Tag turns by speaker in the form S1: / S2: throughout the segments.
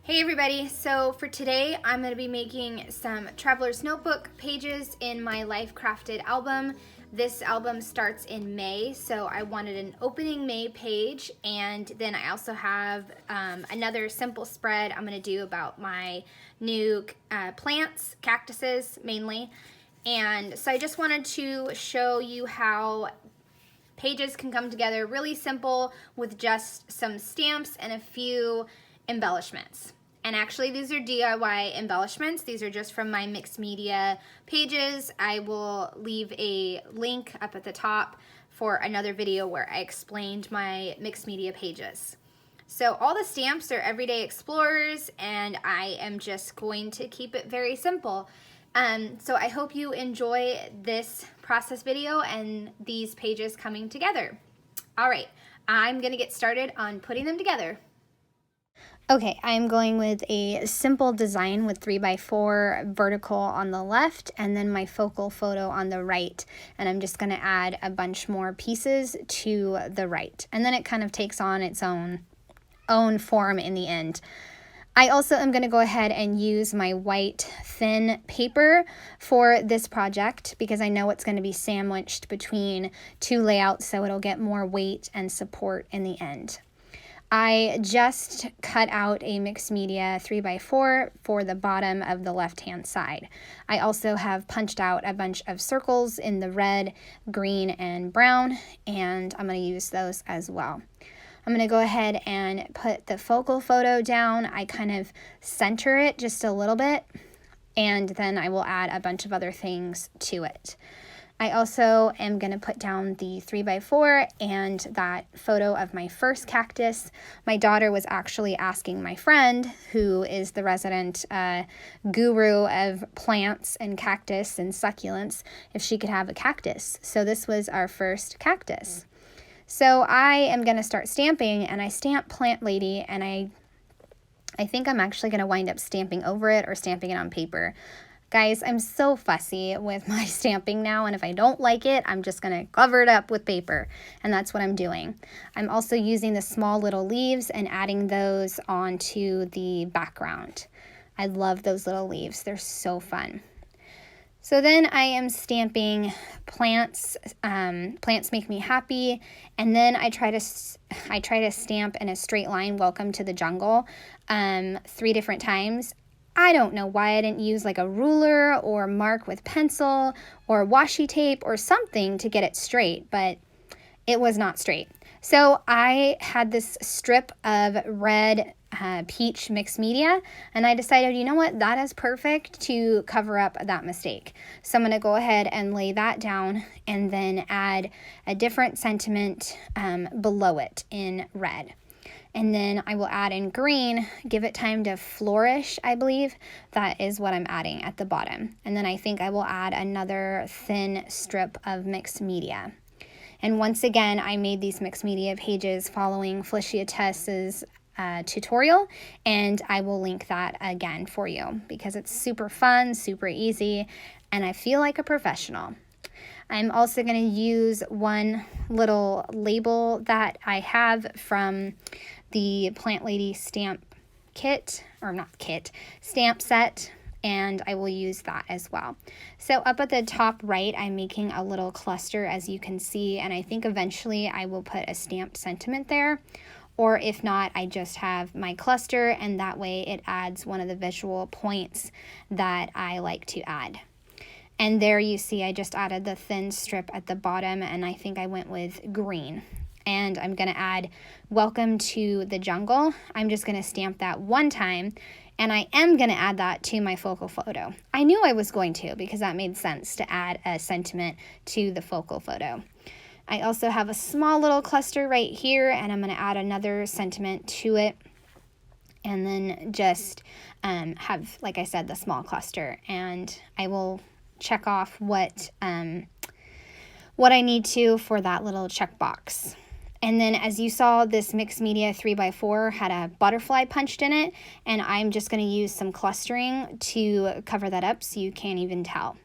S1: Hey everybody, so for today I'm going to be making some Traveler's Notebook pages in my Life Crafted album. This album starts in May, so I wanted an opening May page, and then I also have another simple spread I'm going to do about my new plants, cactuses mainly. And so I just wanted to show you how pages can come together really simple with just some stamps and a few embellishments. And actually these are DIY embellishments. These are just from my mixed media pages. I will leave a link up at the top for another video where I explained my mixed media pages. So all the stamps are Everyday Explorers, and I am just going to keep it very simple. So I hope you enjoy this process video and these pages coming together. All right, I'm gonna get started on putting them together. Okay, I'm going with a simple design with 3x4 vertical on the left and then my focal photo on the right. And I'm just gonna add a bunch more pieces to the right. And then it kind of takes on its own form in the end. I also am going to go ahead and use my white thin paper for this project because I know it's going to be sandwiched between two layouts, so it'll get more weight and support in the end. I just cut out a mixed media 3x4 for the bottom of the left-hand side. I also have punched out a bunch of circles in the red, green, and brown, and I'm going to use those as well. I'm going to go ahead and put the focal photo down. I kind of center it just a little bit, and then I will add a bunch of other things to it. I also am going to put down the 3x4 and that photo of my first cactus. My daughter was actually asking my friend, who is the resident guru of plants and cactus and succulents, if she could have a cactus. So this was our first cactus. So I am going to start stamping, and I stamp Plant Lady, and I think I'm actually going to wind up stamping over it or stamping it on paper. Guys, I'm so fussy with my stamping now, and if I don't like it, I'm just going to cover it up with paper, and that's what I'm doing. I'm also using the small little leaves and adding those onto the background. I love those little leaves. They're so fun. So then I am stamping plants. Plants make me happy, and then I try to stamp in a straight line, Welcome to the Jungle, 3 different times. I don't know why I didn't use like a ruler or mark with pencil or washi tape or something to get it straight, but it was not straight. So I had this strip of red peach mixed media, and I decided, you know what, that is perfect to cover up that mistake. So I'm going to go ahead and lay that down and then add a different sentiment below it in red. And then I will add in green, give it time to flourish, I believe. That is what I'm adding at the bottom. And then I think I will add another thin strip of mixed media. And once again, I made these mixed media pages following Felicitas' tutorial, and I will link that again for you because it's super fun, super easy, and I feel like a professional. I'm also going to use one little label that I have from the Plant Lady stamp kit, or not kit, stamp set, and I will use that as well. So up at the top right, I'm making a little cluster, as you can see, and I think eventually I will put a stamped sentiment there, or if not, I just have my cluster, and that way it adds one of the visual points that I like to add. And there you see I just added the thin strip at the bottom, and I think I went with green. And I'm going to add Welcome to the Jungle. I'm just going to stamp that one time, and I am going to add that to my focal photo. I knew I was going to because that made sense to add a sentiment to the focal photo. I also have a small little cluster right here, and I'm going to add another sentiment to it. And then just have, like I said, the small cluster. And I will check off what I need to for that little checkbox. And then as you saw, this mixed media 3x4 had a butterfly punched in it, and I'm just going to use some clustering to cover that up so you can't even tell.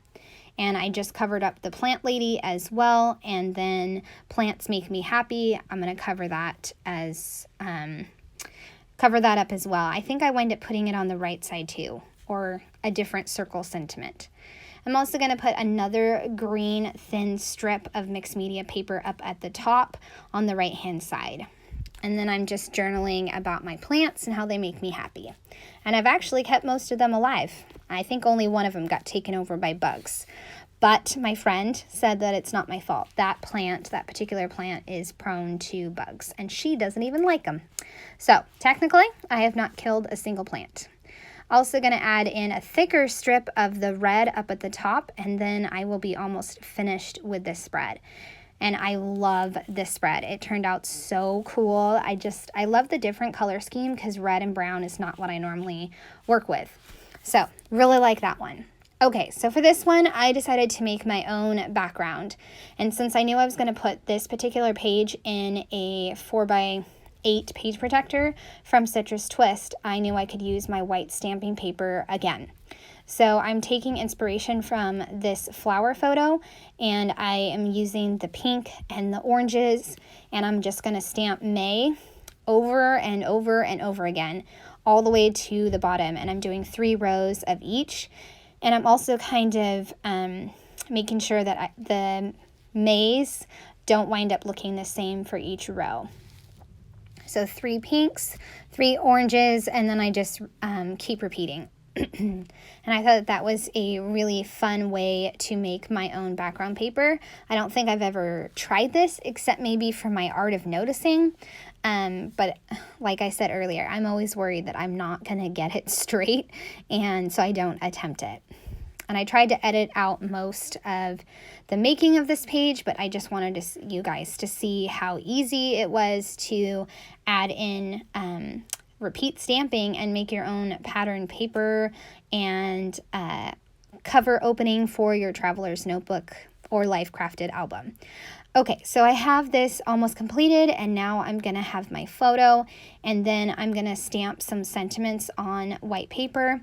S1: And I just covered up the Plant Lady as well, and then Plants Make Me Happy, I'm going to cover that as cover that up as well. I think I wind up putting it on the right side too, or a different circle sentiment. I'm also going to put another green thin strip of mixed media paper up at the top on the right hand side. And then I'm just journaling about my plants and how they make me happy. And I've actually kept most of them alive. I think only one of them got taken over by bugs. But my friend said that it's not my fault. That particular plant is prone to bugs, and she doesn't even like them. So technically, I have not killed a single plant. Also going to add in a thicker strip of the red up at the top, and then I will be almost finished with this spread. And I love this spread. It turned out so cool. I love the different color scheme because red and brown is not what I normally work with. So really like that one. Okay, so for this one, I decided to make my own background. And since I knew I was going to put this particular page in a 4x8 page protector from Citrus Twist, I knew I could use my white stamping paper again. So I'm taking inspiration from this flower photo, and I am using the pink and the oranges, and I'm just going to stamp May over and over and over again, all the way to the bottom, and I'm doing 3 rows of each. And I'm also kind of making sure that the Mays don't wind up looking the same for each row. So 3 pinks, 3 oranges, and then I just keep repeating. And I thought that was a really fun way to make my own background paper. I don't think I've ever tried this except maybe for my art of noticing. But like I said earlier, I'm always worried that I'm not going to get it straight, and so I don't attempt it. And I tried to edit out most of the making of this page, but I just wanted you guys to see how easy it was to add in repeat stamping and make your own pattern paper and cover opening for your traveler's notebook or life crafted album. Okay, so I have this almost completed, and now I'm going to have my photo, and then I'm going to stamp some sentiments on white paper.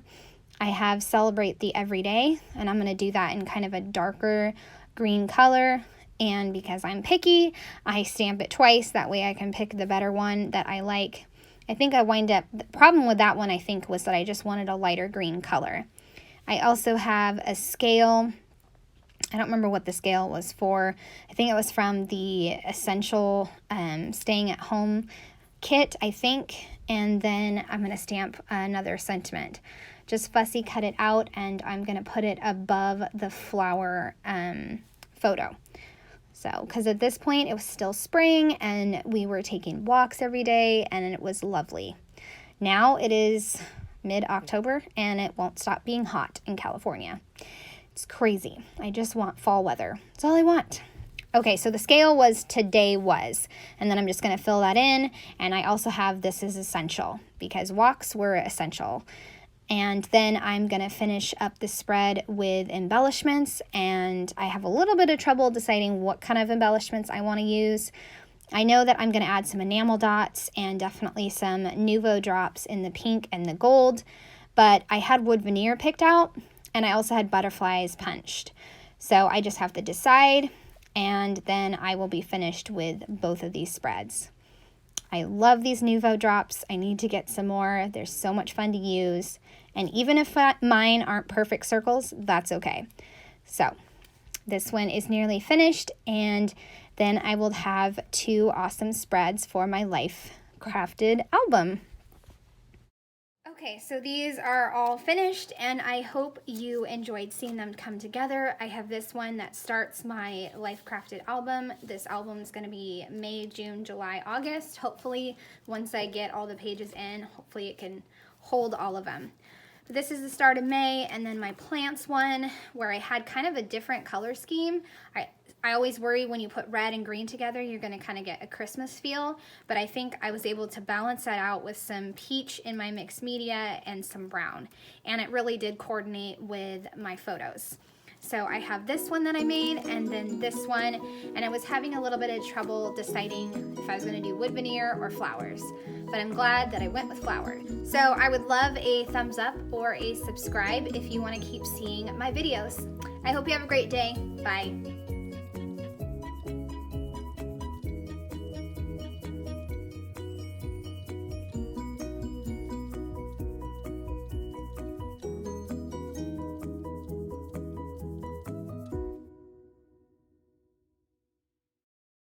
S1: I have Celebrate the Everyday, and I'm going to do that in kind of a darker green color, and because I'm picky, I stamp it twice. That way I can pick the better one that I like. I think the problem with that one, I think, was that I just wanted a lighter green color. I also have a scale. I don't remember what the scale was for. I think it was from the Essential Staying at Home kit, I think. And then I'm going to stamp another sentiment. Just fussy cut it out, and I'm going to put it above the flower photo. So, because at this point it was still spring and we were taking walks every day and it was lovely. Now it is mid-October and it won't stop being hot in California. It's crazy. I just want fall weather. That's all I want. Okay, so the scale was today was, and then I'm just going to fill that in. And I also have this is essential because walks were essential. And then I'm going to finish up the spread with embellishments, and I have a little bit of trouble deciding what kind of embellishments I want to use. I know that I'm going to add some enamel dots and definitely some Nuvo drops in the pink and the gold, but I had wood veneer picked out, and I also had butterflies punched. So I just have to decide, and then I will be finished with both of these spreads. I love these Nuvo drops. I need to get some more. They're so much fun to use. And even if mine aren't perfect circles, that's okay. So this one is nearly finished, and then I will have 2 awesome spreads for my life crafted album. Okay, so these are all finished, and I hope you enjoyed seeing them come together. I have this one that starts my life crafted album. This album is going to be May, June, July, August. Hopefully, once I get all the pages in, hopefully it can hold all of them. This is the start of May, and then my plants one, where I had kind of a different color scheme. I always worry when you put red and green together, you're going to kind of get a Christmas feel, but I think I was able to balance that out with some peach in my mixed media and some brown, and it really did coordinate with my photos. So I have this one that I made, and then this one, and I was having a little bit of trouble deciding if I was going to do wood veneer or flowers, but I'm glad that I went with flower. So I would love a thumbs up or a subscribe if you want to keep seeing my videos. I hope you have a great day. Bye.